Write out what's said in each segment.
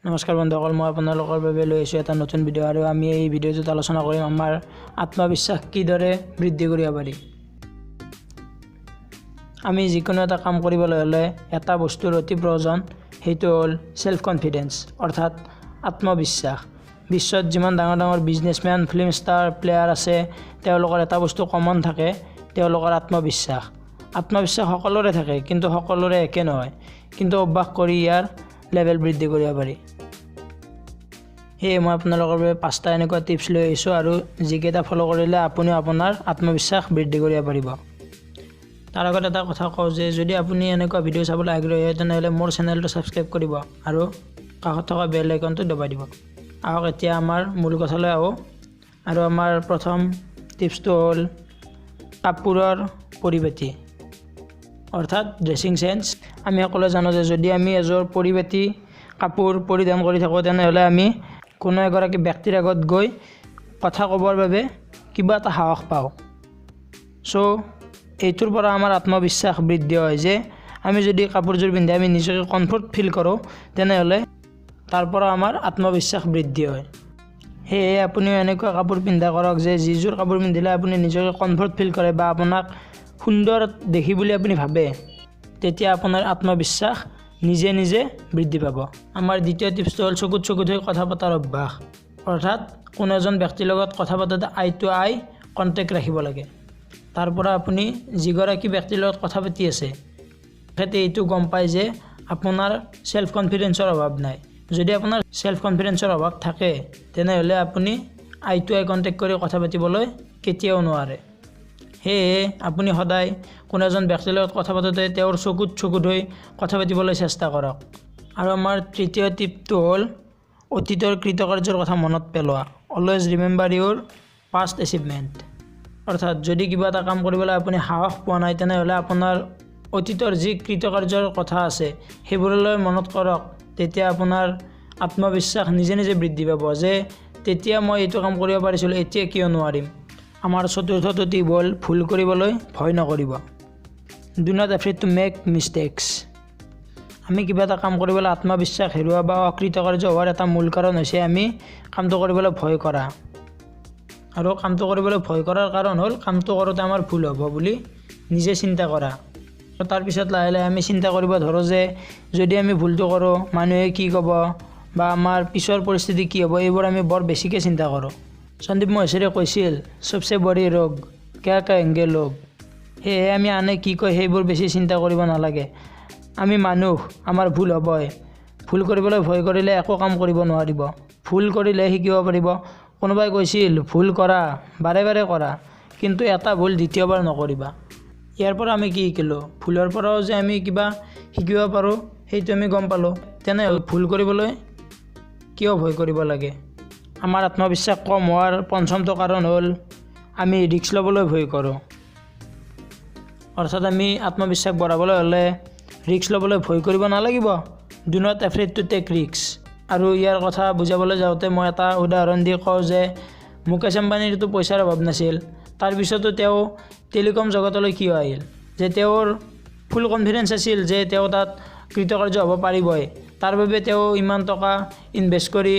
নমস্কাৰ বন্ধুসকল, মই আপোনালোকৰ বাবে লৈ আহিছোঁ এটা নতুন ভিডিঅ' আৰু আমি এই ভিডিঅ'টোত আলোচনা কৰিম আমাৰ আত্মবিশ্বাস কিদৰে বৃদ্ধি কৰিব পাৰি। আমি যিকোনো এটা কাম কৰিবলৈ হ'লে এটা বস্তুৰ অতি প্ৰয়োজন, সেইটো হ'ল সেল্ফ কনফিডেন্স অৰ্থাৎ আত্মবিশ্বাস। বিশ্বত যিমান ডাঙৰ ডাঙৰ বিজনেছমেন, ফিল্ম ষ্টাৰ, প্লেয়াৰ আছে, তেওঁলোকৰ এটা বস্তু কমন থাকে, তেওঁলোকৰ আত্মবিশ্বাস। আত্মবিশ্বাস সকলোৰে থাকে, কিন্তু সকলোৰে একে নহয়, কিন্তু অভ্যাস কৰি ইয়াৰ লেভেল বৃদ্ধি কৰিব পাৰি। সেয়ে মই আপোনালোকৰ বাবে 5টা এনেকুৱা টিপছ লৈ আহিছোঁ আৰু যিকেইটা ফ'ল' কৰিলে আপুনি আপোনাৰ আত্মবিশ্বাস বৃদ্ধি কৰিব পাৰিব। তাৰ আগত এটা কথা কওঁ যে যদি আপুনি এনেকুৱা ভিডিঅ' চাবলৈ আগ্ৰহী হয় তেনেহ'লে মোৰ চেনেলটো ছাবস্ক্ৰাইব কৰিব আৰু কাষত থকা বেল আইকনটো দবাই দিব। আহক এতিয়া আমাৰ মূল কথালৈ আহোঁ। আৰু আমাৰ প্ৰথম টিপছটো হ'ল কাপোৰৰ পৰিপাটি অৰ্থাৎ ড্ৰেছিং চেন্স। আমি সকলোৱে জানো যে যদি আমি এযোৰ পৰিপাটি কাপোৰ পৰিধান কৰি থাকোঁ তেনেহ'লে আমি কোনো এগৰাকী ব্যক্তিৰ আগত গৈ কথা ক'বৰ বাবে কিবা এটা সাহস পাওঁ। এইটোৰ পৰা আমাৰ আত্মবিশ্বাস বৃদ্ধি হয় যে আমি যদি কাপোৰযোৰ পিন্ধি আমি নিজকে কমফৰ্ট ফিল কৰোঁ তেনেহ'লে তাৰ পৰা আমাৰ আত্মবিশ্বাস বৃদ্ধি হয়। সেয়ে আপুনিও এনেকুৱা কাপোৰ পিন্ধা কৰক যে যিযোৰ কাপোৰ পিন্ধিলে আপুনি নিজকে কমফৰ্ট ফিল কৰে বা আপোনাক সুন্দৰ দেখি বুলি আপুনি ভাবে, তেতিয়া আপোনাৰ আত্মবিশ্বাস নিজে নিজে বৃদ্ধি পাব। আমাৰ দ্বিতীয় টিপছটো হ'ল চকুত চকুত হৈ কথা পতাৰ অভ্যাস অৰ্থাৎ কোনো এজন ব্যক্তিৰ লগত কথা পাতোঁতে আই টু আই কণ্টেক্ট ৰাখিব লাগে। তাৰ পৰা আপুনি যিগৰাকী ব্যক্তিৰ লগত কথা পাতি আছে তেখেতে এইটো গম পায় যে আপোনাৰ সেল্ফ কনফিডেন্সৰ অভাৱ নাই। যদি আপোনাৰ সেল্ফ কনফিডেন্সৰ অভাৱ থাকে তেনেহ'লে আপুনি আই টু আই কণ্টেক্ট কৰি কথা পাতিবলৈ কেতিয়াও নোৱাৰে। সেয়ে আপুনি সদায় কোনো এজন ব্যক্তিৰ লগত কথা পাতোঁতে তেওঁৰ চকুত চকুত হৈ কথা পাতিবলৈ চেষ্টা কৰক। আৰু আমাৰ তৃতীয় টিপটো হ'ল অতীতৰ কৃতকাৰ্যৰ কথা মনত পেলোৱা। অলৱেজ ৰিমেম্বাৰ ইউৰ পাষ্ট এচিভমেণ্ট অৰ্থাৎ যদি কিবা এটা কাম কৰিবলৈ আপুনি সাহস পোৱা নাই তেনেহ'লে আপোনাৰ অতীতৰ যি কৃতকাৰ্যৰ কথা আছে সেইবোৰলৈ মনত কৰক। তেতিয়া আপোনাৰ আত্মবিশ্বাস নিজে নিজে বৃদ্ধি পাব যে তেতিয়া মই এইটো কাম কৰিব পাৰিছিলোঁ, এতিয়া কিয় নোৱাৰিম। আমাৰ চতুৰ্থটো টিপ হ'ল ভুল কৰিবলৈ ভয় নকৰিব। Do not afraid to make mistakes. আমি কিবা এটা কাম কৰিবলৈ আত্মবিশ্বাস হেৰুওৱা বা অকৃতকাৰ্য হোৱাৰ এটা মূল কাৰণ হৈছে আমি কামটো কৰিবলৈ ভয় কৰা। আৰু কামটো কৰিবলৈ ভয় কৰাৰ কাৰণ হ'ল কামটো কৰোঁতে আমাৰ ভুল হ'ব বুলি নিজে চিন্তা কৰা। আৰু তাৰপিছত লাহে লাহে আমি চিন্তা কৰিব ধৰোঁ যে যদি আমি ভুলটো কৰোঁ মানুহে কি ক'ব বা আমাৰ পিছৰ পৰিস্থিতি কি হ'ব, এইবোৰ আমি বৰ বেছিকৈ চিন্তা কৰোঁ। সন্দীপ মহেশ্বৰীয়ে কৈছিল চবচে বড়ি ৰোগ ক্যা কহেংগে লোগ। সেয়ে আমি আনে কি কয় সেইবোৰ বেছি চিন্তা কৰিব নালাগে। আমি মানুহ, আমাৰ ভুল হ'বই। ভুল কৰিবলৈ ভয় কৰিলে একো কাম কৰিব নোৱাৰিব। ভুল কৰিলে শিকিব পাৰিব। কোনোবাই কৈছিল ভুল কৰা, বাৰে বাৰে কৰা, কিন্তু এটা ভুল দ্বিতীয়বাৰ নকৰিবা। ইয়াৰ পৰা আমি কি শিকিলোঁ? ভুলৰ পৰাও যে আমি কিবা শিকিব পাৰোঁ সেইটো আমি গম পালোঁ। তেনেহ'লে ভুল কৰিবলৈ কিয় ভয় কৰিব লাগে? আমাৰ আত্মবিশ্বাস কম হোৱাৰ পঞ্চমটো কাৰণ হ'ল আমি ৰিস্ক ল'বলৈ ভয় কৰোঁ। অৰ্থাৎ আমি আত্মবিশ্বাস বঢ়াবলৈ হ'লে ৰিস্ক ল'বলৈ ভয় কৰিব নালাগিব। Do not afraid to take risk. আৰু ইয়াৰ কথা বুজাবলৈ যাওঁতে মই এটা উদাহৰণ দি কওঁ যে মুকেশ আম্বানীৰতো পইচাৰ অভাৱ নাছিল, তাৰপিছতো তেওঁ টেলিকম জগতলৈ কিয় আহিল? যে তেওঁৰ ফুল কনফিডেন্স আছিল যে তেওঁ তাত কৃতকাৰ্য হ'ব পাৰিবই। তাৰ বাবে তেওঁ ইমান টকা ইনভেষ্ট কৰি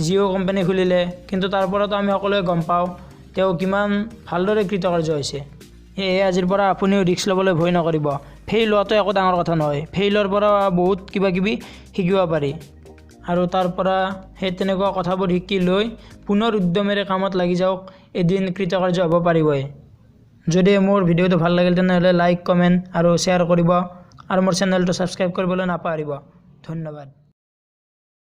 জিঅ' কোম্পানী খুলিলে, কিন্তু তাৰ পৰাতো আমি সকলোৱে গম পাওঁ তেওঁ কিমান ভালদৰে কৃতকাৰ্য হৈছে। সেয়ে আজিৰ পৰা আপুনিও ৰিস্ক ল'বলৈ ভয় নকৰিব। ফেইল হোৱাটো একো ডাঙৰ কথা নহয়, ফেইলৰ পৰা বহুত কিবা কিবি শিকিব পাৰি। আৰু তাৰ পৰা সেই তেনেকুৱা কথাবোৰ শিকি লৈ পুনৰ উদ্যমেৰে কামত লাগি যাওক, এদিন কৃতকাৰ্য হ'ব পাৰিবই। যদি মোৰ ভিডিঅ'টো ভাল লাগিল তেনেহ'লে লাইক, কমেণ্ট আৰু শ্বেয়াৰ কৰিব আৰু মোৰ চেনেলটো ছাবস্ক্ৰাইব কৰিবলৈ নাপাহৰিব। ধন্যবাদ।